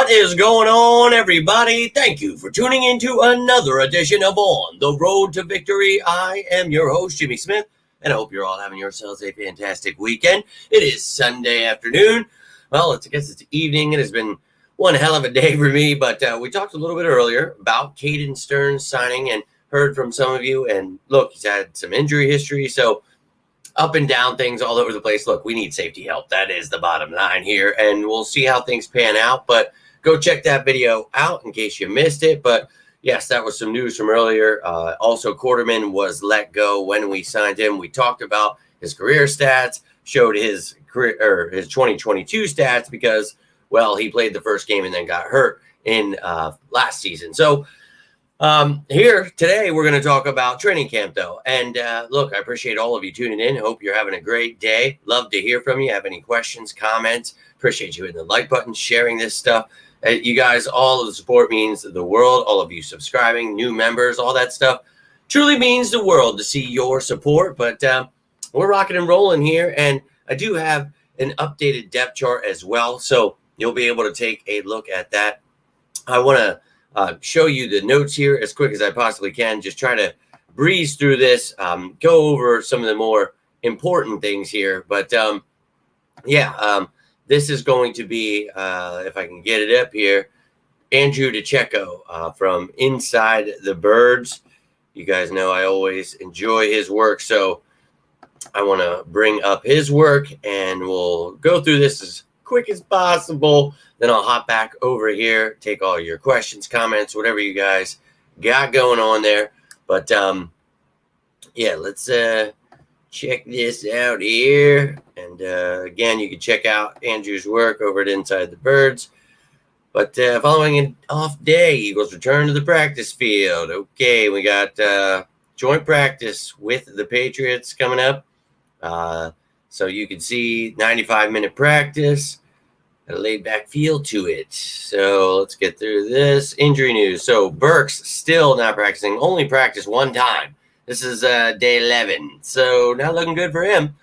What is going on, everybody? Thank you for tuning into another edition of On the Road to Victory. I am your host, Jimmy Smith, and I hope you're all having yourselves a fantastic weekend. It is Sunday afternoon. Well, I guess it's evening. It has been one hell of a day for me, but we talked a little bit earlier about Caden Stern's signing and heard from some of you. And look, he's had some injury history, so up and down things all over the place. Look, we need safety help. That is the bottom line here, and we'll see how things pan out. But go check that video out in case you missed it. But yes, that was some news from earlier. Also, Quarterman was let go when we signed him. We talked about his career stats, showed his career or his 2022 stats because, well, he played the first game and then got hurt in last season. So here today, we're going to talk about training camp, though. And look, I appreciate all of you tuning in. Hope you're having a great day. Love to hear from you. Have any questions, comments? Appreciate you hitting the like button, sharing this stuff. You guys, all of the support means the world. All of you subscribing, new members, all that stuff truly means the world to see your support. But we're rocking and rolling here. And I do have an updated depth chart as well. So you'll be able to take a look at that. I want to show you the notes here as quick as I possibly can. Just try to breeze through this, go over some of the more important things here. But this is going to be, if I can get it up here, Andrew DeCecco from Inside the Birds. You guys know I always enjoy his work, so I want to bring up his work, and we'll go through this as quick as possible. Then I'll hop back over here, take all your questions, comments, whatever you guys got going on there. But let's check this out here. And again, you can check out Andrew's work over at Inside the Birds. But following an off day, Eagles return to the practice field. Okay, we got joint practice with the Patriots coming up. So you can see 95-minute practice, a laid-back feel to it. So let's get through this. Injury news. So Burks still not practicing, only practiced one time. This is day 11. So not looking good for him.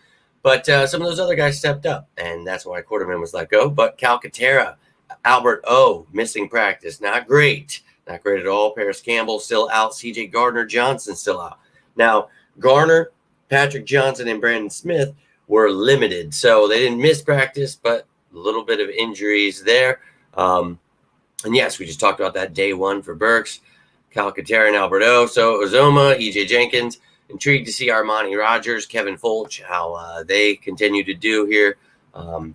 But some of those other guys stepped up, and that's why Quarterman was let go. But Calcaterra, Albert O, missing practice. Not great. Not great at all. Paris Campbell still out. CJ Gardner-Johnson still out. Now, Garner, Patrick Johnson, and Brandon Smith were limited. So they didn't miss practice, but a little bit of injuries there. And yes, we just talked about that day one for Burks, Calcaterra, and Alberto. So Uzoma, EJ Jenkins, intrigued to see Armani Rogers, Kevin Fulch, how they continue to do here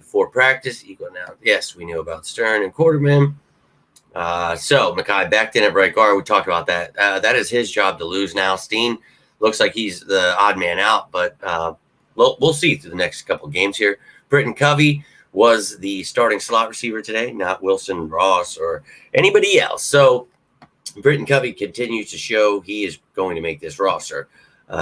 for practice. Now, yes, we knew about Stern and Quarterman. So Mekhi Becton at right guard, we talked about that. That is his job to lose now. Steen looks like he's the odd man out, but we'll see through the next couple of games here. Britton Covey was the starting slot receiver today, not Wilson Ross or anybody else. So Britton Covey continues to show he is going to make this roster.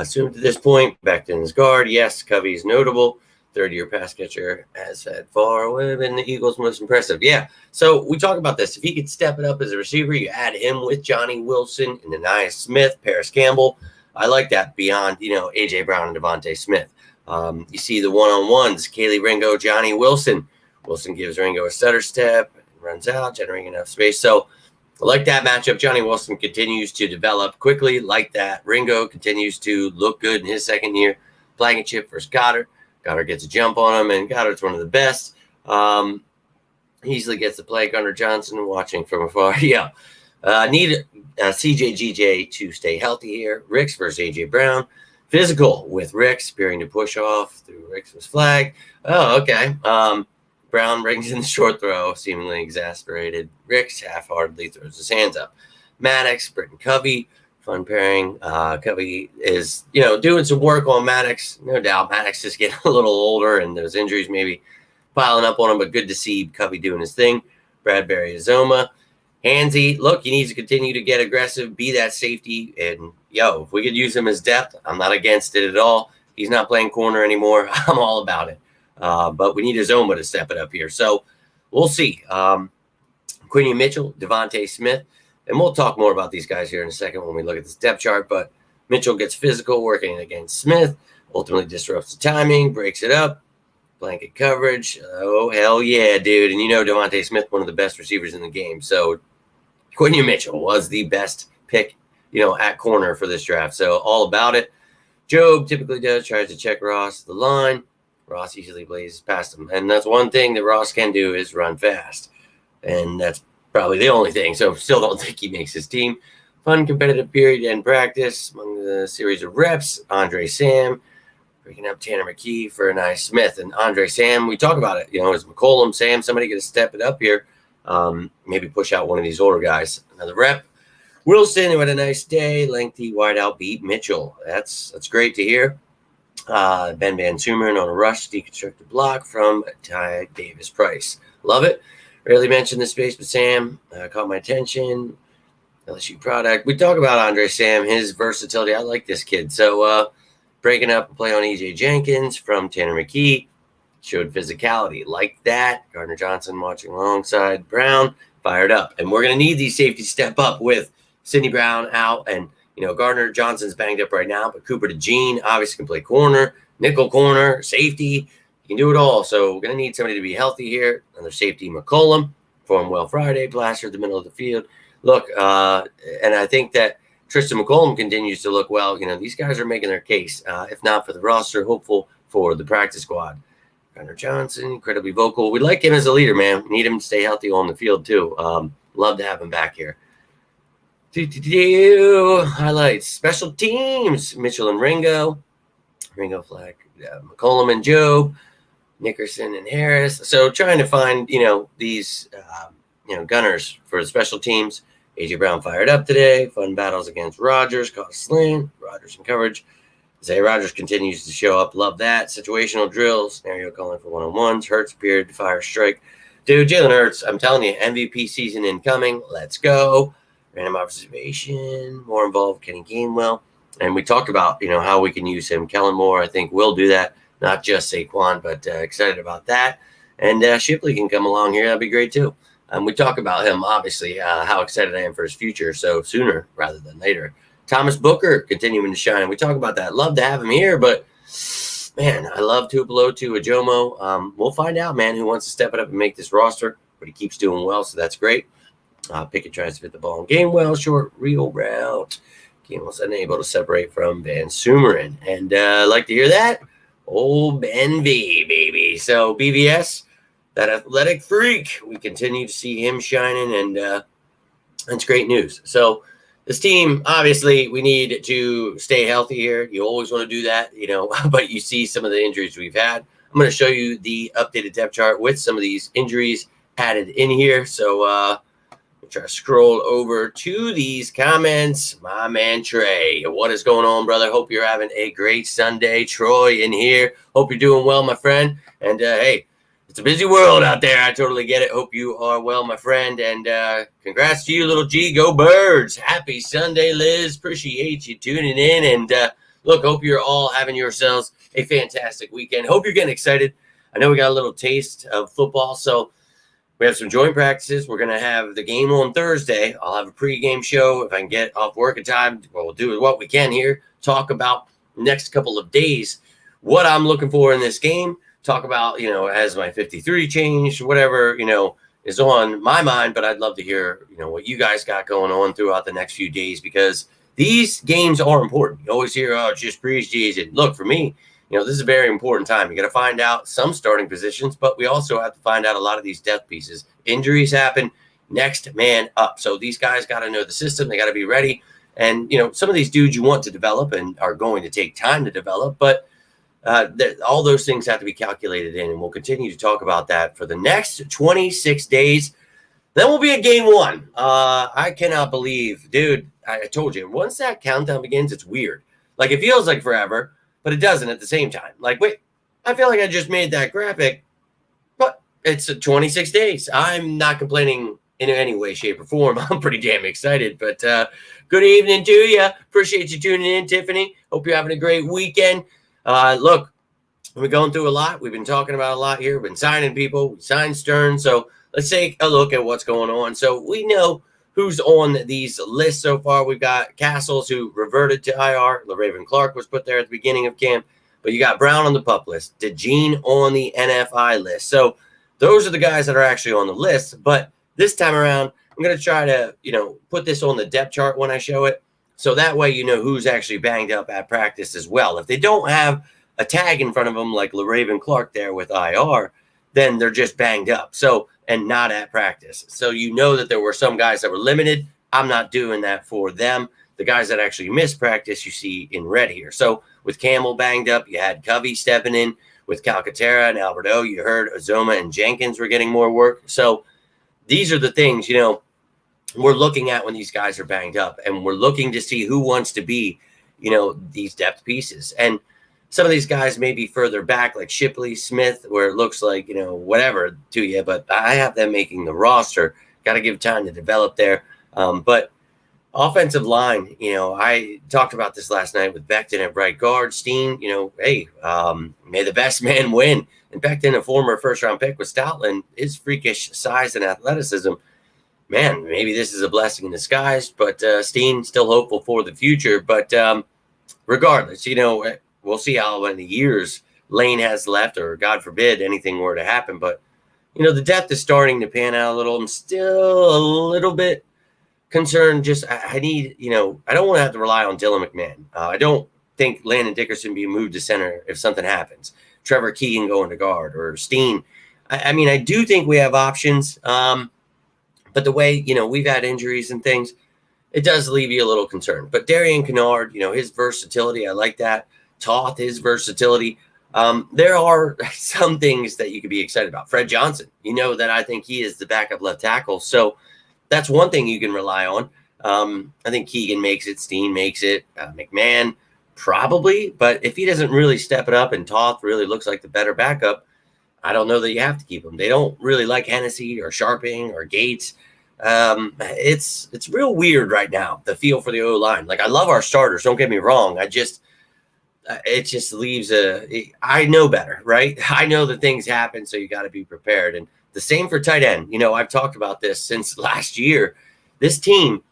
Soon to this point, Becton's guard. Yes, Covey's notable. Third-year pass catcher has had far been the Eagles' most impressive. Yeah, so we talk about this. If he could step it up as a receiver, you add him with Johnny Wilson and Anais Smith, Paris Campbell. I like that beyond, A.J. Brown and Devontae Smith. You see the one-on-ones, Kaylee Ringo, Johnny Wilson. Wilson gives Ringo a stutter step, runs out, generating enough space. So I like that matchup. Johnny Wilson continues to develop quickly like that. Ringo continues to look good in his second year. Blankenship versus Goddard. Goddard gets a jump on him, and Goddard's one of the best. Easily gets the play. Gardner-Johnson watching from afar. Yeah. Need CJGJ to stay healthy here. Ricks versus A.J. Brown. Physical with Ricks, appearing to push off through Ricks was flagged. Oh, okay. Brown brings in the short throw, seemingly exasperated. Ricks half-heartedly throws his hands up. Maddox, Britton Covey, fun pairing. Covey is, doing some work on Maddox. No doubt Maddox is getting a little older, and those injuries maybe piling up on him, but good to see Covey doing his thing. Bradbury, Uzoma. Hansy, look, he needs to continue to get aggressive, be that safety. And, if we could use him as depth, I'm not against it at all. He's not playing corner anymore. I'm all about it. But we need Uzoma to step it up here. So we'll see. Quinny Mitchell, Devontae Smith. And we'll talk more about these guys here in a second when we look at this depth chart. But Mitchell gets physical, working against Smith. Ultimately disrupts the timing, breaks it up. blanket coverage. Oh, hell yeah, dude. And Devontae Smith, one of the best receivers in the game. So Quinton Mitchell was the best pick, at corner for this draft. So all about it. Job typically tries to check Ross the line. Ross usually blazes past him. And that's one thing that Ross can do is run fast. And that's probably the only thing. So still don't think he makes his team. Fun competitive period in practice among the series of reps. Andre Sam breaking up Tanner McKee for a nice Smith. And Andre Sam, we talk about it. Is McCollum, Sam, somebody going to step it up here? Maybe push out one of these older guys. Another rep. Wilson, who had a nice day. Lengthy wideout beat Mitchell. That's great to hear. Ben Van Sumeren on a rush deconstructed block from Ty Davis Price. Love it. Rarely mentioned this space, but Sam caught my attention. LSU product. We talk about Andre Sam, his versatility. I like this kid. So breaking up a play on E.J. Jenkins from Tanner McKee. Showed physicality. Like that. Gardner-Johnson watching alongside Brown. Fired up. And we're going to need these safeties step up with Sidney Brown out. And, Gardner-Johnson's banged up right now. But Cooper DeJean obviously can play corner, nickel corner, safety. He can do it all. So we're going to need somebody to be healthy here. Another safety, McCollum. Performed well Friday. Blaster at the middle of the field. Look, and I think that Tristan McCollum continues to look well. These guys are making their case. If not for the roster, hopeful for the practice squad. Gardner-Johnson, incredibly vocal. We like him as a leader, man. We need him to stay healthy on the field, too. Love to have him back here. Highlights. Special teams. Mitchell and Ringo. Ringo flag. McCollum and Job. Nickerson and Harris. So trying to find, these, gunners for the special teams. A.J. Brown fired up today. Fun battles against Rodgers. Caught a slant. Rodgers in coverage. Zay Rodgers continues to show up. Love that. Situational drills. Scenario calling for one-on-ones. Hurts appeared to fire a strike. Dude, Jalen Hurts, I'm telling you, MVP season incoming. Let's go. Random observation. More involved. Kenny Gainwell. And we talked about, how we can use him. Kellen Moore, I think, will do that. Not just Saquon, but excited about that. And Shipley can come along here. That'd be great, too. We talk about him, obviously, how excited I am for his future. So sooner rather than later. Thomas Booker continuing to shine. We talk about that. Love to have him here, but, man, I love Tupelo to Ajomo. We'll find out, man, who wants to step it up and make this roster, but he keeps doing well, so that's great. Pickett tries to fit the ball in Gainwell. Short reel route. Gainwell's unable to separate from Van Sumeren. And I like to hear that. Old Ben V, baby. So BVS, that athletic freak, we continue to see him shining, and that's great news. So this team, obviously, we need to stay healthy here. You always want to do that, but you see some of the injuries we've had. I'm going to show you the updated depth chart with some of these injuries added in here. So we'll try to scroll over to these comments. My man, Trey, what is going on, brother? Hope you're having a great Sunday. Troy in here. Hope you're doing well, my friend. And, hey, it's a busy world out there. I totally get it. Hope you are well, my friend. And congrats to you, little G. Go Birds. Happy Sunday, Liz. Appreciate you tuning in. And look, hope you're all having yourselves a fantastic weekend. Hope you're getting excited. I know we got a little taste of football. So we have some joint practices. We're going to have the game on Thursday. I'll have a pregame show. If I can get off work in time, we'll do what we can here. Talk about the next couple of days, what I'm looking for in this game. Talk about, has my 53 changed, whatever, is on my mind. But I'd love to hear, what you guys got going on throughout the next few days, because these games are important. You always hear, oh, it's just preseason. Look, for me, this is a very important time. You got to find out some starting positions, but we also have to find out a lot of these depth pieces. Injuries happen, next man up. So these guys got to know the system. They got to be ready. And, some of these dudes you want to develop and are going to take time to develop, but all those things have to be calculated in, and we'll continue to talk about that for the next 26 days. Then we'll be at game one. I cannot believe, dude, I told you, once that countdown begins, it's weird. Like, it feels like forever, but it doesn't at the same time. Like, wait, I feel like I just made that graphic, but it's 26 days. I'm not complaining in any way, shape, or form. I'm pretty damn excited, but good evening to you. Appreciate you tuning in, Tiffany. Hope you're having a great weekend. Look, we're going through a lot. We've been talking about a lot here. We've been signing people. We signed Stern. So let's take a look at what's going on. So we know who's on these lists so far. We've got Castles, who reverted to IR. LaRaven Clark was put there at the beginning of camp. but you got Brown on the PUP list, DeJean on the NFI list. So those are the guys that are actually on the list. But this time around, I'm going to try to, put this on the depth chart when I show it. So that way, who's actually banged up at practice as well. If they don't have a tag in front of them like LaRaven Clark there with IR, then they're just banged up. So, and not at practice. So that there were some guys that were limited. I'm not doing that for them. The guys that actually missed practice, you see in red here. So with Campbell banged up, you had Covey stepping in. With Calcaterra and Alberto, you heard Azoma and Jenkins were getting more work. So these are the things, we're looking at when these guys are banged up, and we're looking to see who wants to be, these depth pieces. And some of these guys may be further back, like Shipley, Smith, where it looks like, whatever to you, but I have them making the roster. Got to give time to develop there. But offensive line, I talked about this last night with Becton at right guard. Steen, hey, may the best man win. And Becton, a former first-round pick with Stoutland, his freakish size and athleticism, man, maybe this is a blessing in disguise. But Steen, still hopeful for the future. But regardless, we'll see how many years Lane has left, or God forbid anything were to happen. But, the depth is starting to pan out a little. I'm still a little bit concerned. Just I need, I don't want to have to rely on Dylan McMahon. I don't think Landon Dickerson be moved to center if something happens. Trevor Keegan going to guard, or Steen. I mean, I do think we have options. But the way, we've had injuries and things, it does leave you a little concerned. But Darian Kennard, his versatility, I like that. Toth, his versatility. There are some things that you could be excited about. Fred Johnson, that I think he is the backup left tackle. So that's one thing you can rely on. I think Keegan makes it. Steen makes it. McMahon probably. But if he doesn't really step it up and Toth really looks like the better backup, I don't know that you have to keep him. They don't really like Hennessy or Sharping or Gates. It's real weird right now, the feel for the O-line. Like, I love our starters. Don't get me wrong. It just leaves I know better, right? I know that things happen, so you got to be prepared. And the same for tight end. I've talked about this since last year. This team,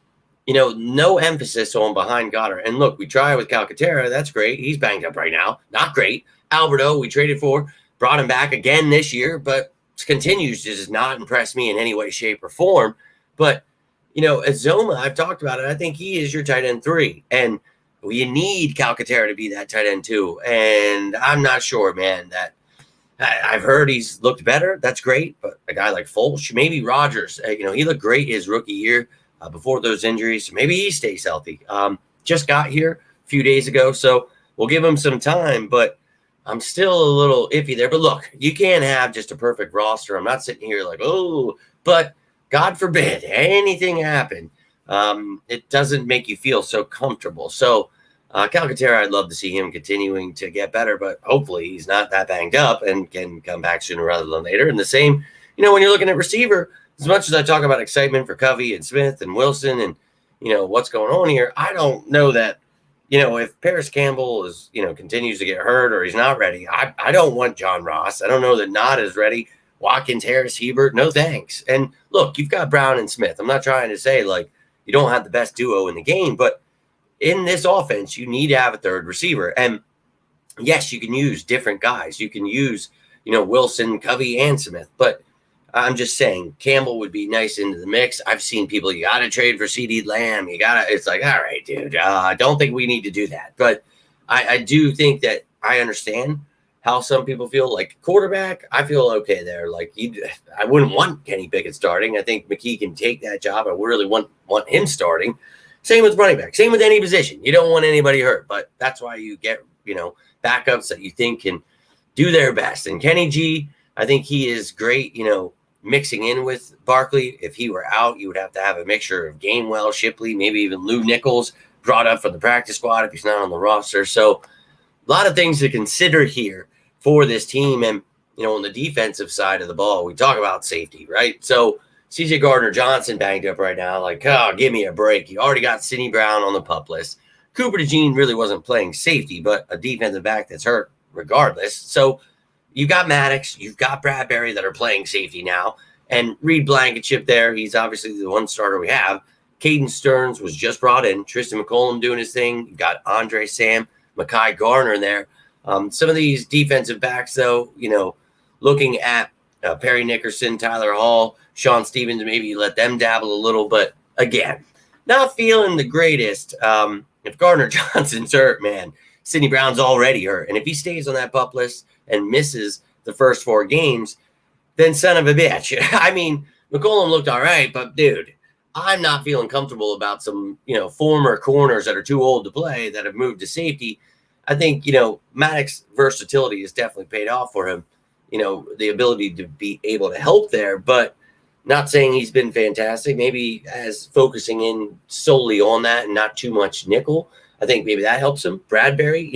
no emphasis on behind Goddard. And look, we try with Calcaterra. That's great. He's banged up right now. Not great. Alberto, we traded for, brought him back again this year, but continues to just not impress me in any way, shape, or form. But, Azoma, I've talked about it. I think he is your tight end 3. And you need Calcaterra to be that tight end 2. And I'm not sure, man, that I've heard he's looked better. That's great. But a guy like Fulch, maybe Rogers, he looked great his rookie year before those injuries. Maybe he stays healthy. Just got here a few days ago, so we'll give him some time. But I'm still a little iffy there. But look, you can't have just a perfect roster. I'm not sitting here like, oh, but God forbid anything happen. It doesn't make you feel so comfortable. So Calcaterra, I'd love to see him continuing to get better, but hopefully he's not that banged up and can come back sooner rather than later. And the same, when you're looking at receiver, as much as I talk about excitement for Covey and Smith and Wilson and, what's going on here, I don't know that, if Paris Campbell is, continues to get hurt or he's not ready, I don't want John Ross. I don't know that Nod is ready. Watkins, Harris, Hebert, no thanks. And look, you've got Brown and Smith. I'm not trying to say like you don't have the best duo in the game, but in this offense, you need to have a third receiver. And yes, you can use different guys. You can use, Wilson, Covey, and Smith. But I'm just saying Campbell would be nice into the mix. I've seen people, you got to trade for CeeDee Lamb. It's like, all right, dude, I don't think we need to do that. But I do think that I understand how some people feel. Like quarterback, I feel okay there. Like I wouldn't want Kenny Pickett starting. I think McKee can take that job. I really want him starting. Same with running back. Same with any position. You don't want anybody hurt, but that's why you get, backups that you think can do their best. And Kenny G, I think he is great, mixing in with Barkley. If he were out, you would have to have a mixture of Gainwell, Shipley, maybe even Lou Nichols brought up from the practice squad if he's not on the roster. So a lot of things to consider here for this team. And, on the defensive side of the ball, we talk about safety, right? So CJ Gardner-Johnson banged up right now. Like, oh, give me a break. You already got Sidney Brown on the PUP list. Cooper DeJean really wasn't playing safety, but a defensive back that's hurt regardless. So you've got Maddox, you've got Bradbury that are playing safety now, and Reed Blankenship there. He's obviously the one starter we have. Caden Stearns was just brought in. Tristan McCollum doing his thing. You got Andre Sam, Mekhi Garner there. Some of these defensive backs, though, looking at Perry Nickerson, Tyler Hall, Sean Stevens, maybe let them dabble a little. But again, not feeling the greatest. If Gardner-Johnson's hurt, man, Sidney Brown's already hurt. And if he stays on that PUP list and misses the first 4 games, then son of a bitch. I mean, McCollum looked all right, but dude, I'm not feeling comfortable about some, former corners that are too old to play that have moved to safety. I think, Maddox's versatility has definitely paid off for him, the ability to be able to help there, but not saying he's been fantastic. Maybe as focusing in solely on that and not too much nickel, I think maybe that helps him. Bradbury,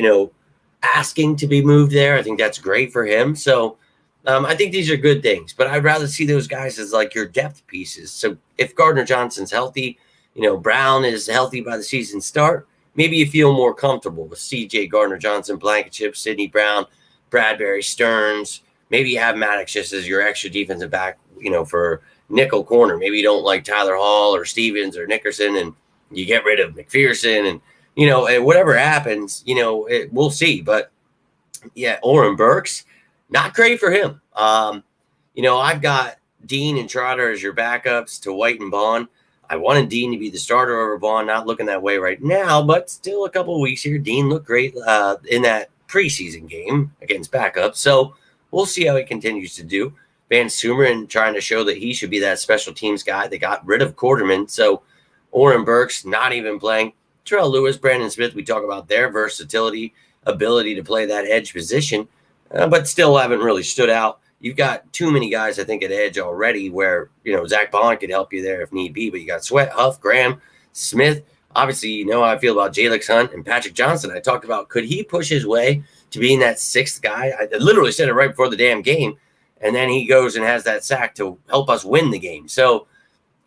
asking to be moved there, I think that's great for him. So I think these are good things, but I'd rather see those guys as like your depth pieces. So if Gardner-Johnson's healthy, Brown is healthy by the season start, maybe you feel more comfortable with CJ, Gardner-Johnson, Blankenship, Sidney Brown, Bradbury, Stearns. Maybe you have Maddox just as your extra defensive back, for nickel corner. Maybe you don't like Tyler Hall or Stevens or Nickerson, and you get rid of McPherson, and whatever happens, we'll see. But yeah, Oren Burks, not great for him. I've got Dean and Trotter as your backups to White and Bond. I wanted Dean to be the starter over Bond. Not looking that way right now, but still a couple of weeks here. Dean looked great in that preseason game against backups. So we'll see how he continues to do. Van Sumeren trying to show that he should be that special teams guy. They got rid of Quarterman. So Oren Burks not even playing. Terrell Lewis, Brandon Smith, we talk about their versatility, ability to play that edge position, but still haven't really stood out. You've got too many guys, I think, at edge already where, Zach Bond could help you there if need be, but you got Sweat, Huff, Graham, Smith. Obviously, how I feel about Jalix Hunt and Patrick Johnson. I talked about, could he push his way to being that 6th guy? I literally said it right before the damn game, and then he goes and has that sack to help us win the game. So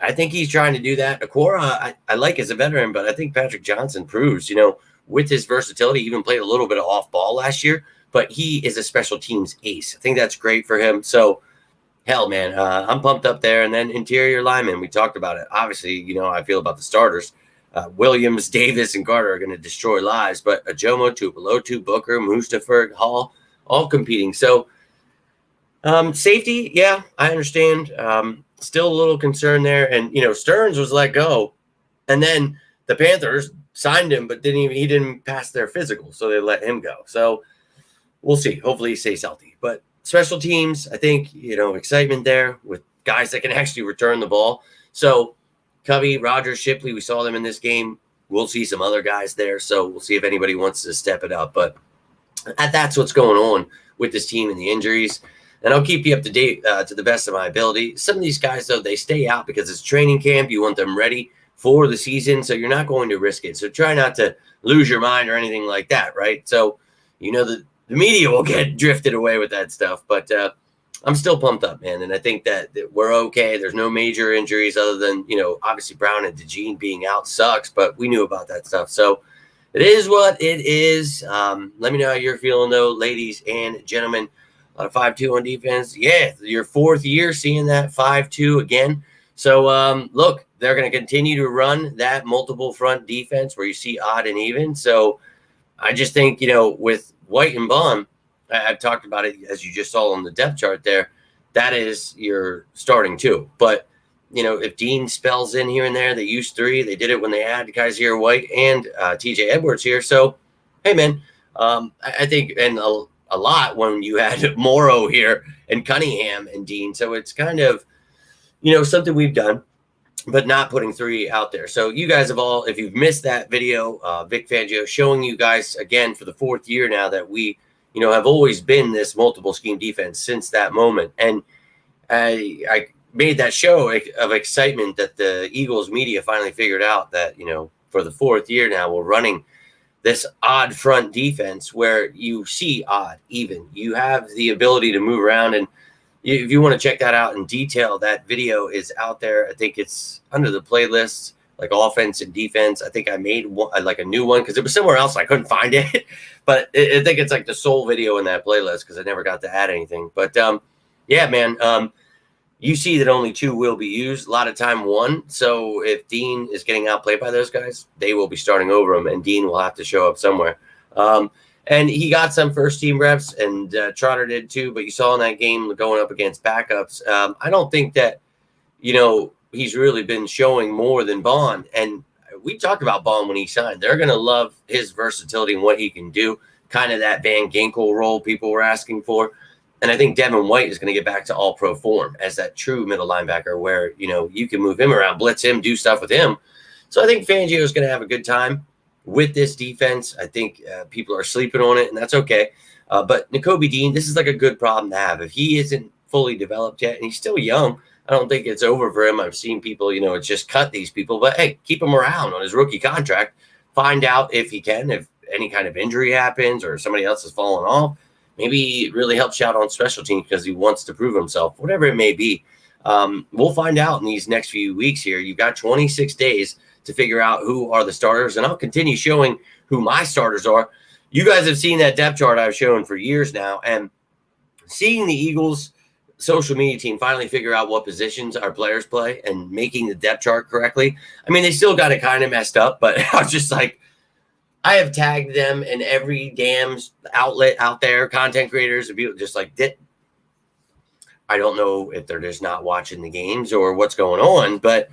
I think he's trying to do that. Aquara, I like as a veteran, but I think Patrick Johnson proves, with his versatility, he even played a little bit of off ball last year, but he is a special teams ace. I think that's great for him. So, hell, man, I'm pumped up there. And then interior linemen, we talked about it. Obviously, I feel about the starters. Williams, Davis, and Carter are going to destroy lives, but Ajomo, Tupelotu, Booker, Mustapha, Hall, all competing. So, safety, yeah, I understand. Still a little concerned there. And, Stearns was let go. And then the Panthers signed him, but he didn't pass their physical, so they let him go. So we'll see. Hopefully he stays healthy. But special teams, I think, excitement there with guys that can actually return the ball. So Covey, Rogers, Shipley, we saw them in this game. We'll see some other guys there. So we'll see if anybody wants to step it up. But that's what's going on with this team and the injuries. And I'll keep you up to date to the best of my ability. Some of these guys, though, they stay out because it's training camp. You want them ready for the season, so you're not going to risk it. So try not to lose your mind or anything like that, right? So, the media will get drifted away with that stuff. But I'm still pumped up, man. And I think that we're okay. There's no major injuries other than, obviously Brown and DeJean being out sucks, but we knew about that stuff. So it is what it is. Let me know how you're feeling, though, ladies and gentlemen. A lot of 5-2 on defense. Yeah, your 4th year seeing that 5-2 again. So, look, they're going to continue to run that multiple front defense where you see odd and even. So I just think, with White and Bond, I've talked about it, as you just saw on the depth chart there, that is your starting 2. But, if Dean spells in here and there, they used 3. They did it when they had Kaiser White and TJ Edwards here. So, hey, man, I think, and a lot when you had Morrow here and Cunningham and Dean. So it's kind of, something we've done, but not putting 3 out there. So you guys have all, if you've missed that video, Vic Fangio showing you guys again for the 4th year now that we, have always been this multiple scheme defense since that moment. And I made that show of excitement that the Eagles media finally figured out that, for the 4th year now, we're running this odd front defense where you see odd, even. You have the ability to move around. And if you want to check that out in detail, that video is out there. I think it's under the playlists, like offense and defense. I think I made one, like a new one, because it was somewhere else. I couldn't find it. But I think it's like the sole video in that playlist because I never got to add anything. But, yeah, man, you see that only 2 will be used. A lot of time 1. So if Dean is getting outplayed by those guys, they will be starting over him, and Dean will have to show up somewhere. And he got some first-team reps, and Trotter did too. But you saw in that game going up against backups, I don't think that, he's really been showing more than Bond. And we talked about Bond when he signed. They're going to love his versatility and what he can do, kind of that Van Ginkel role people were asking for. And I think Devin White is going to get back to all-pro form as that true middle linebacker where, you can move him around, blitz him, do stuff with him. So I think Fangio is going to have a good time with this defense. I think people are sleeping on it, and that's okay. But Nakobe Dean, this is like a good problem to have. If he isn't fully developed yet, and he's still young, I don't think it's over for him. I've seen people, it's just cut these people. But, hey, keep him around on his rookie contract. Find out if he can, if any kind of injury happens or somebody else has fallen off. Maybe it really helps you out on special teams because he wants to prove himself, whatever it may be. We'll find out in these next few weeks here. You've got 26 days to figure out who are the starters, and I'll continue showing who my starters are. You guys have seen that depth chart I've shown for years now, and seeing the Eagles social media team finally figure out what positions our players play and making the depth chart correctly. I mean, they still got it kind of messed up, but I was just like, I have tagged them in every damn outlet out there, content creators, and people just like that. I don't know if they're just not watching the games or what's going on, but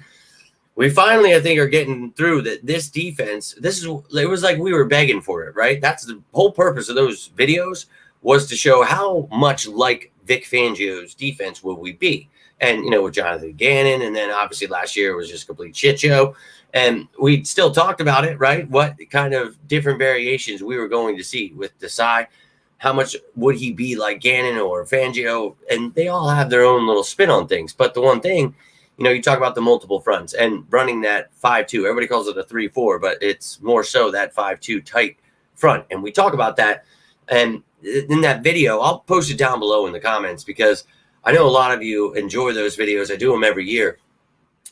we finally, I think, are getting through that. This defense, it was like we were begging for it, right? That's the whole purpose of those videos, was to show how much like Vic Fangio's defense will we be. And, with Jonathan Gannon, and then obviously last year was just a complete shit show. And we still talked about it, right? What kind of different variations we were going to see with Desai. How much would he be like Gannon or Fangio? And they all have their own little spin on things. But the one thing, you talk about the multiple fronts and running that 5-2. Everybody calls it a 3-4, but it's more so that 5-2 tight front. And we talk about that. And in that video, I'll post it down below in the comments because I know a lot of you enjoy those videos. I do them every year.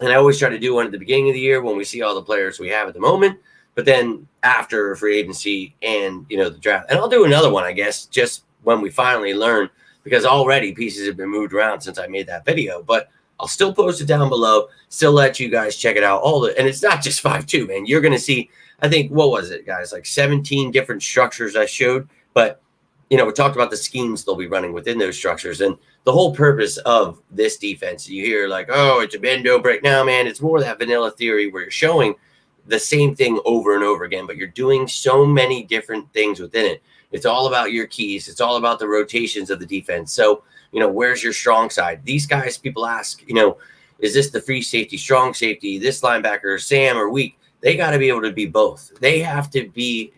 And I always try to do one at the beginning of the year when we see all the players we have at the moment, but then after free agency and, the draft. And I'll do another one, I guess, just when we finally learn, because already pieces have been moved around since I made that video. But I'll still post it down below, still let you guys check it out. And it's not just 5-2, man. You're going to see, I think, what was it, guys? Like 17 different structures I showed. But, we talked about the schemes they'll be running within those structures. And the whole purpose of this defense, you hear like, oh, it's a bend, don't break. Now, man, it's more that vanilla theory where you're showing the same thing over and over again, but you're doing so many different things within it. It's all about your keys. It's all about the rotations of the defense. So, where's your strong side? These guys, people ask, is this the free safety, strong safety, this linebacker, Sam, or weak? They got to be able to be both. They have to be,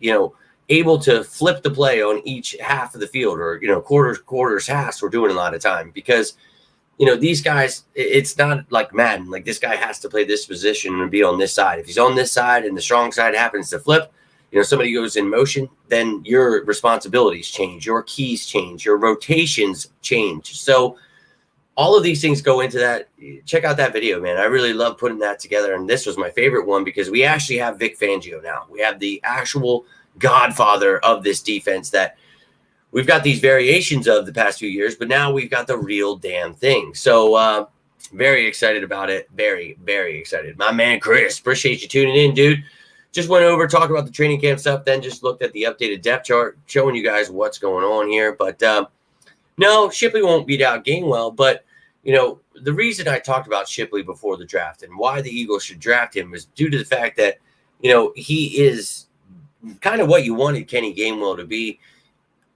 able to flip the play on each half of the field, or, quarters, halves. We're doing a lot of time because, these guys, it's not like Madden. Like, this guy has to play this position and be on this side. If he's on this side and the strong side happens to flip, somebody goes in motion, then your responsibilities change, your keys change, your rotations change. So all of these things go into that. Check out that video, man. I really love putting that together. And this was my favorite one because we actually have Vic Fangio now. We have the actual godfather of this defense that we've got these variations of the past few years, but now we've got the real damn thing. So very excited about it. Very, very excited. My man, Chris, appreciate you tuning in, dude. Just went over, talked about the training camp stuff, then just looked at the updated depth chart, showing you guys what's going on here. But no, Shipley won't beat out Gainwell. But, the reason I talked about Shipley before the draft and why the Eagles should draft him is due to the fact that, he is kind of what you wanted Kenny Gainwell to be,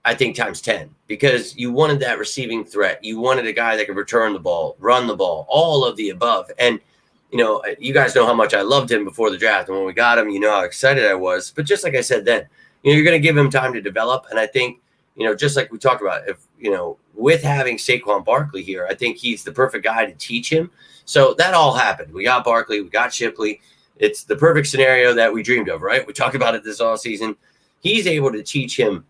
I think, times 10, because you wanted that receiving threat. You wanted a guy that could return the ball, run the ball, all of the above. And, you guys know how much I loved him before the draft. And when we got him, how excited I was. But just like I said then, you're going to give him time to develop. And I think, just like we talked about, if, with having Saquon Barkley here, I think he's the perfect guy to teach him. So that all happened. We got Barkley, we got Shipley. It's the perfect scenario that we dreamed of, right? We talked about it this all season. He's able to teach him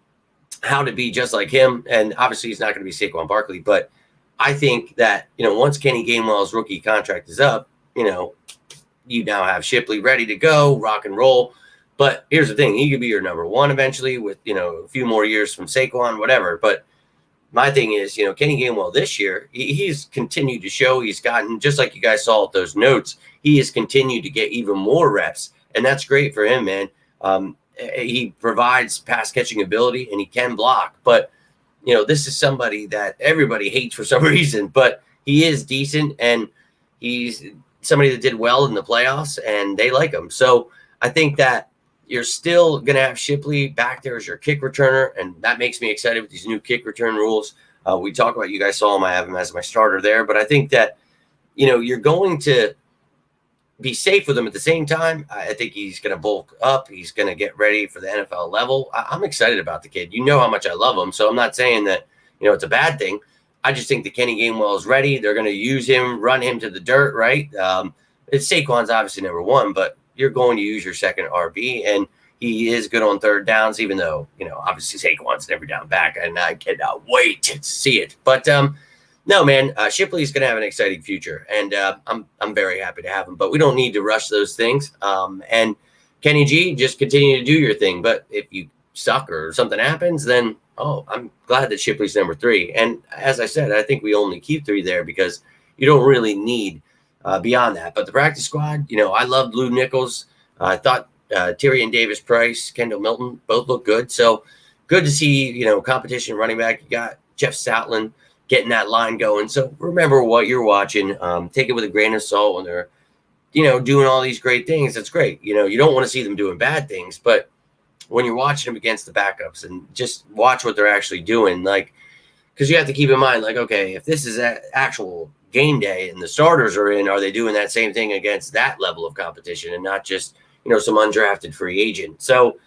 how to be just like him. And obviously he's not going to be Saquon Barkley, but I think that, once Kenny Gainwell's rookie contract is up, you now have Shipley ready to go, rock and roll. But here's the thing. He could be your number one eventually with, a few more years from Saquon, whatever. But my thing is, Kenny Gainwell this year, he's continued to show. He's gotten, just like you guys saw at those notes, he has continued to get even more reps. And that's great for him, man. he provides pass catching ability and he can block. But, you know, this is somebody that everybody hates for some reason, but he is decent and he's somebody that did well in the playoffs and they like him. So I think that you're still going to have Shipley back there as your kick returner, and that makes me excited with these new kick return rules. We talk about, you guys saw him, I have him as my starter there, but I think that, you know, you're going to be safe with him at the same time. I think he's going to bulk up. He's going to get ready for the NFL level. I'm excited about the kid. You know how much I love him, so I'm not saying that, you know, it's a bad thing. I just think that Kenny Gainwell is ready. They're going to use him, run him to the dirt, right? It's Saquon's obviously number one, but you're going to use your second RB, and he is good on third downs, even though, you know, obviously Saquon's never down back, and I cannot wait to see it. But no, man, Shipley's going to have an exciting future, and I'm very happy to have him. But we don't need to rush those things. And Kenny G, just continue to do your thing. But if you suck or something happens, then, I'm glad that Shipley's number 3. And as I said, I think we only keep 3 there because you don't really need beyond that. But the practice squad, you know, I loved Lou Nichols. I thought Tyrion Davis-Price, Kendall Milton, both look good. So good to see, you know, competition running back. You got Jeff Stoutland getting that line going. So remember what you're watching. Take it with a grain of salt when they're, you know, doing all these great things. That's great. You know, you don't want to see them doing bad things, but when you're watching them against the backups and just watch what they're actually doing, like, because you have to keep in mind, like, okay, if this is an actual game day and the starters are in, are they doing that same thing against that level of competition and not just, you know, some undrafted free agent? So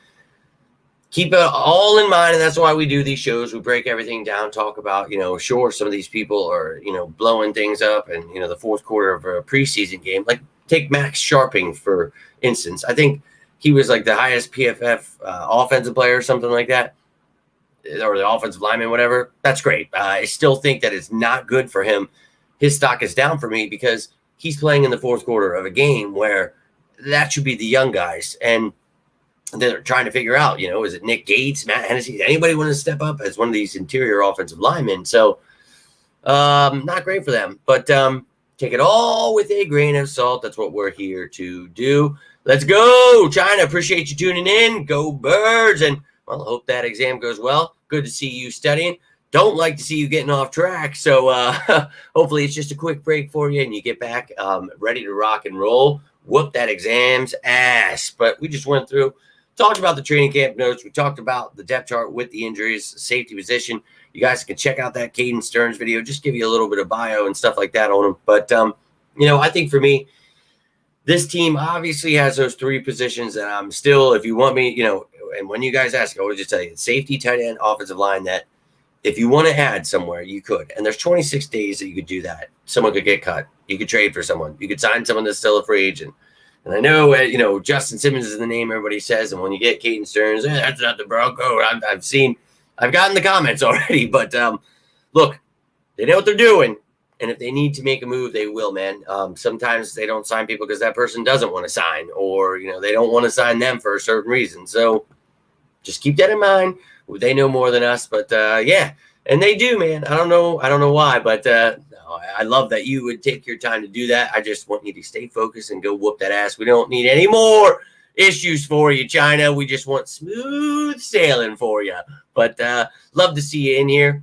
keep it all in mind, and that's why we do these shows. We break everything down, talk about, you know, sure, some of these people are, you know, blowing things up, and, you know, the fourth quarter of a preseason game. Like, take Max Sharping, for instance. I think he was like the highest PFF offensive player or something like that, or the offensive lineman, whatever. That's great. I still think that it's not good for him. His stock is down for me because he's playing in the fourth quarter of a game where that should be the young guys. And they're trying to figure out, you know, is it Nick Gates, Matt Hennessy? Anybody want to step up as one of these interior offensive linemen? So not great for them. But take it all with a grain of salt. That's what we're here to do. Let's go, China. Appreciate you tuning in. Go Birds. And, well, I hope that exam goes well. Good to see you studying. Don't like to see you getting off track. So hopefully it's just a quick break for you and you get back ready to rock and roll. Whoop that exam's ass. But we just went through, talked about the training camp notes. We talked about the depth chart with the injuries, safety position. You guys can check out that Caden Stearns video. Just give you a little bit of bio and stuff like that on him. But, you know, I think for me, this team obviously has those 3 positions that I'm still, if you want me, you know, and when you guys ask, I always just tell you, safety, tight end, offensive line, that if you want to add somewhere, you could. And there's 26 days that you could do that. Someone could get cut. You could trade for someone. You could sign someone that's still a free agent. And I know, you know, Justin Simmons is the name everybody says. And when you get Caden Stearns, that's not the Bronco. I've gotten the comments already. But look, they know what they're doing. And if they need to make a move, they will, man. Sometimes they don't sign people because that person doesn't want to sign, or, you know, they don't want to sign them for a certain reason. So just keep that in mind. They know more than us, but yeah, and they do, man. I don't know why, but no, I love that you would take your time to do that. I just want you to stay focused and go whoop that ass. We don't need any more issues for you, China. We just want smooth sailing for you. But love to see you in here.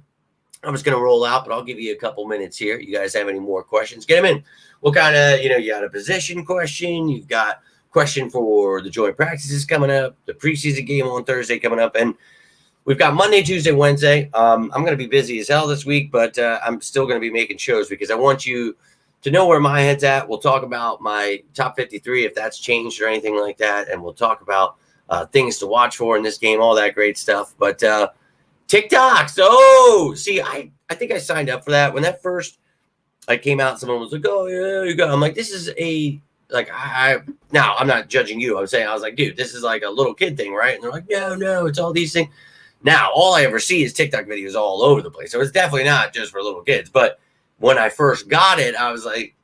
I was going to roll out, but I'll give you a couple minutes here. You guys have any more questions? Get them in. What kind of, you know, you got a position question. You've got question for the joint practices coming up, the preseason game on Thursday coming up, and we've got Monday, Tuesday, Wednesday. I'm going to be busy as hell this week, but I'm still going to be making shows because I want you to know where my head's at. We'll talk about my top 53, if that's changed or anything like that, and we'll talk about things to watch for in this game, all that great stuff. But TikToks. Oh, see, I think I signed up for that. When that first came out, someone was like, oh, yeah, you go. I'm like, this is a, like, now I'm not judging you. I'm saying, I was like, dude, this is like a little kid thing, right? And they're like, no, it's all these things. Now, all I ever see is TikTok videos all over the place. So it's definitely not just for little kids. But when I first got it, I was like,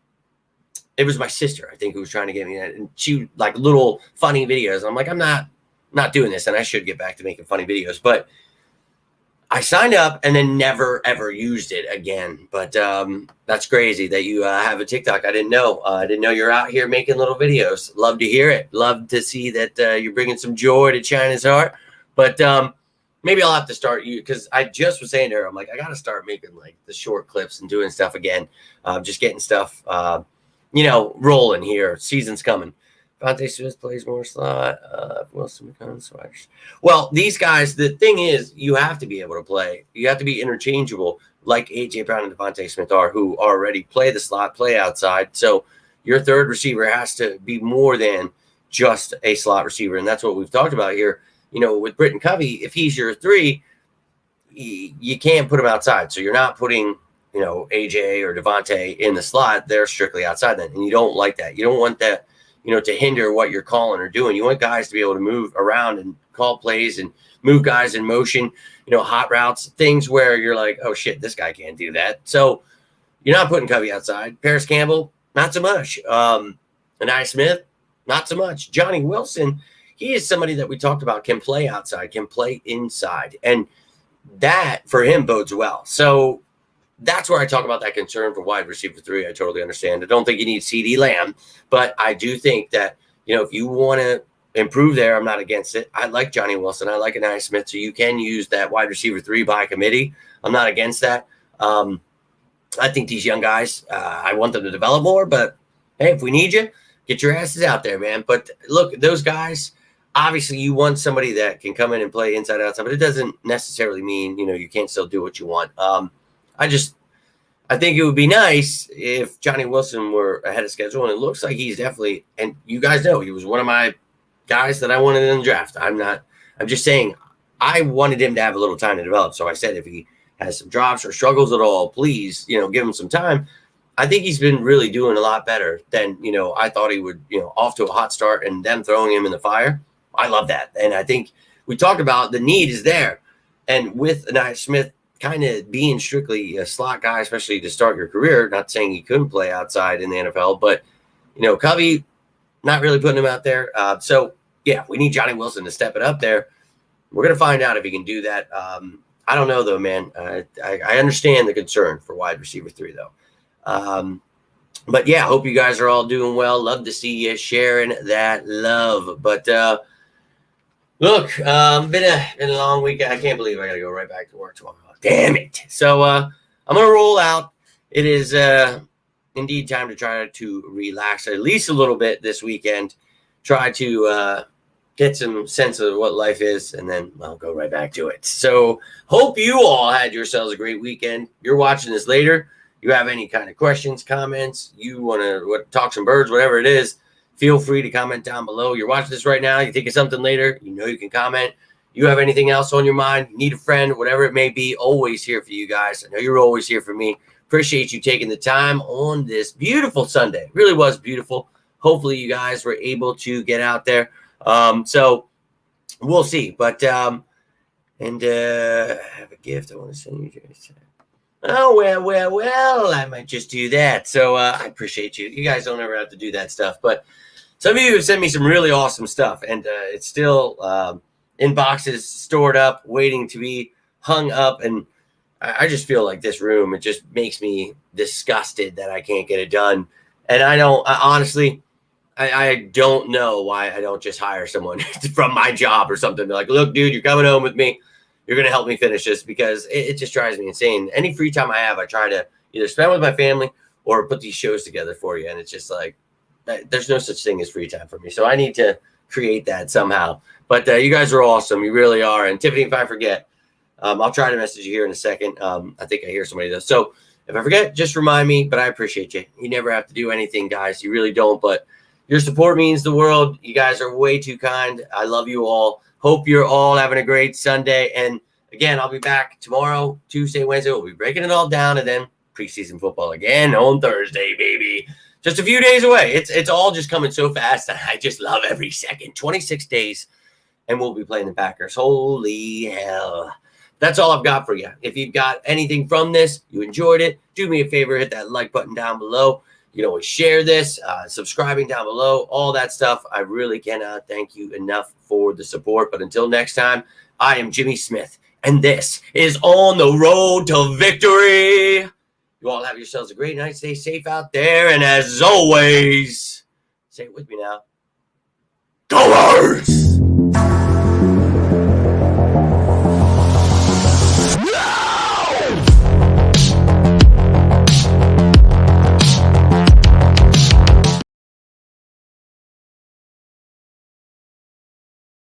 it was my sister, I think, who was trying to get me that. And she, like, little funny videos. I'm like, I'm not doing this. And I should get back to making funny videos. But I signed up and then never, ever used it again. But that's crazy that you have a TikTok. I didn't know. I didn't know you're out here making little videos. Love to hear it. Love to see that you're bringing some joy to China's heart. But maybe I'll have to start you, because I just was saying to her, I'm like, I got to start making like the short clips and doing stuff again. Just getting stuff, rolling here. Season's coming. Devontae Smith plays more slot. Wilson McCollum switch. Well, these guys, the thing is, you have to be able to play. You have to be interchangeable, like A.J. Brown and Devontae Smith are, who already play the slot, play outside. So your third receiver has to be more than just a slot receiver, and that's what we've talked about here. With Britton Covey, if he's your 3, you can't put him outside. So you're not putting, AJ or Devontae in the slot. They're strictly outside then, and you don't like that. You don't want that, to hinder what you're calling or doing. You want guys to be able to move around and call plays and move guys in motion, hot routes, things where you're like, oh, shit, this guy can't do that. So you're not putting Covey outside. Paris Campbell, not so much. Anai Smith, not so much. Johnny Wilson, he is somebody that we talked about, can play outside, can play inside. And that, for him, bodes well. So that's where I talk about that concern for wide receiver 3. I totally understand. I don't think you need CeeDee Lamb, but I do think that, if you want to improve there, I'm not against it. I like Johnny Wilson. I like Anai Smith. So you can use that wide receiver 3 by committee. I'm not against that. I think these young guys, I want them to develop more, but hey, if we need you, get your asses out there, man. But look, those guys, obviously you want somebody that can come in and play inside, outside, but it doesn't necessarily mean, you can't still do what you want. I think it would be nice if Johnny Wilson were ahead of schedule, and it looks like he's definitely, and you guys know, he was one of my guys that I wanted in the draft. I'm just saying I wanted him to have a little time to develop. So I said, if he has some drops or struggles at all, please, give him some time. I think he's been really doing a lot better than, I thought he would, off to a hot start and them throwing him in the fire. I love that. And I think we talked about the need is there. And with Anai Smith kind of being strictly a slot guy, especially to start your career, not saying he couldn't play outside in the NFL, but, Covey, not really putting him out there. So, yeah, we need Johnny Wilson to step it up there. We're going to find out if he can do that. I don't know, though, man. I understand the concern for wide receiver 3, though. But, yeah, hope you guys are all doing well. Love to see you sharing that love. But, look, been a long weekend. I can't believe I got to go right back to work tomorrow. Damn it. So I'm going to roll out. It is indeed time to try to relax at least a little bit this weekend. Try to get some sense of what life is, and then I'll go right back to it. So hope you all had yourselves a great weekend. You're watching this later. You have any kind of questions, comments, you want to talk some birds, whatever it is, feel free to comment down below. You're watching this right now. You think of something later, you can comment. You have anything else on your mind, need a friend, whatever it may be, always here for you guys. I know you're always here for me. Appreciate you taking the time on this beautiful Sunday. It really was beautiful. Hopefully you guys were able to get out there. So we'll see. But I have a gift I want to send you guys. Oh, well, I might just do that. So I appreciate you. You guys don't ever have to do that stuff. But some of you have sent me some really awesome stuff, and it's still in boxes stored up, waiting to be hung up. And I just feel like this room, it just makes me disgusted that I can't get it done. And I honestly don't know why I don't just hire someone from my job or something. Be like, look, dude, you're coming home with me. You're going to help me finish this, because it just drives me insane. Any free time I have, I try to either spend with my family or put these shows together for you. And it's just like, there's no such thing as free time for me. So I need to create that somehow. But you guys are awesome. You really are. And Tiffany, if I forget, I'll try to message you here in a second. I think I hear somebody does. So if I forget, just remind me. But I appreciate you. You never have to do anything, guys. You really don't. But your support means the world. You guys are way too kind. I love you all. Hope you're all having a great Sunday. And again, I'll be back tomorrow, Tuesday, Wednesday. We'll be breaking it all down. And then preseason football again on Thursday, baby. Just a few days away. It's all just coming so fast. I just love every second. 26 days. And we'll be playing the Packers. Holy hell. That's all I've got for you. If you've got anything from this, you enjoyed it, do me a favor, hit that like button down below. You can always share this, subscribing down below, all that stuff. I really cannot thank you enough for the support. But until next time, I am Jimmy Smith, And this is On the Road to Victory. You all have yourselves a great night. Stay safe out there. And as always, say it with me now. Go Birds!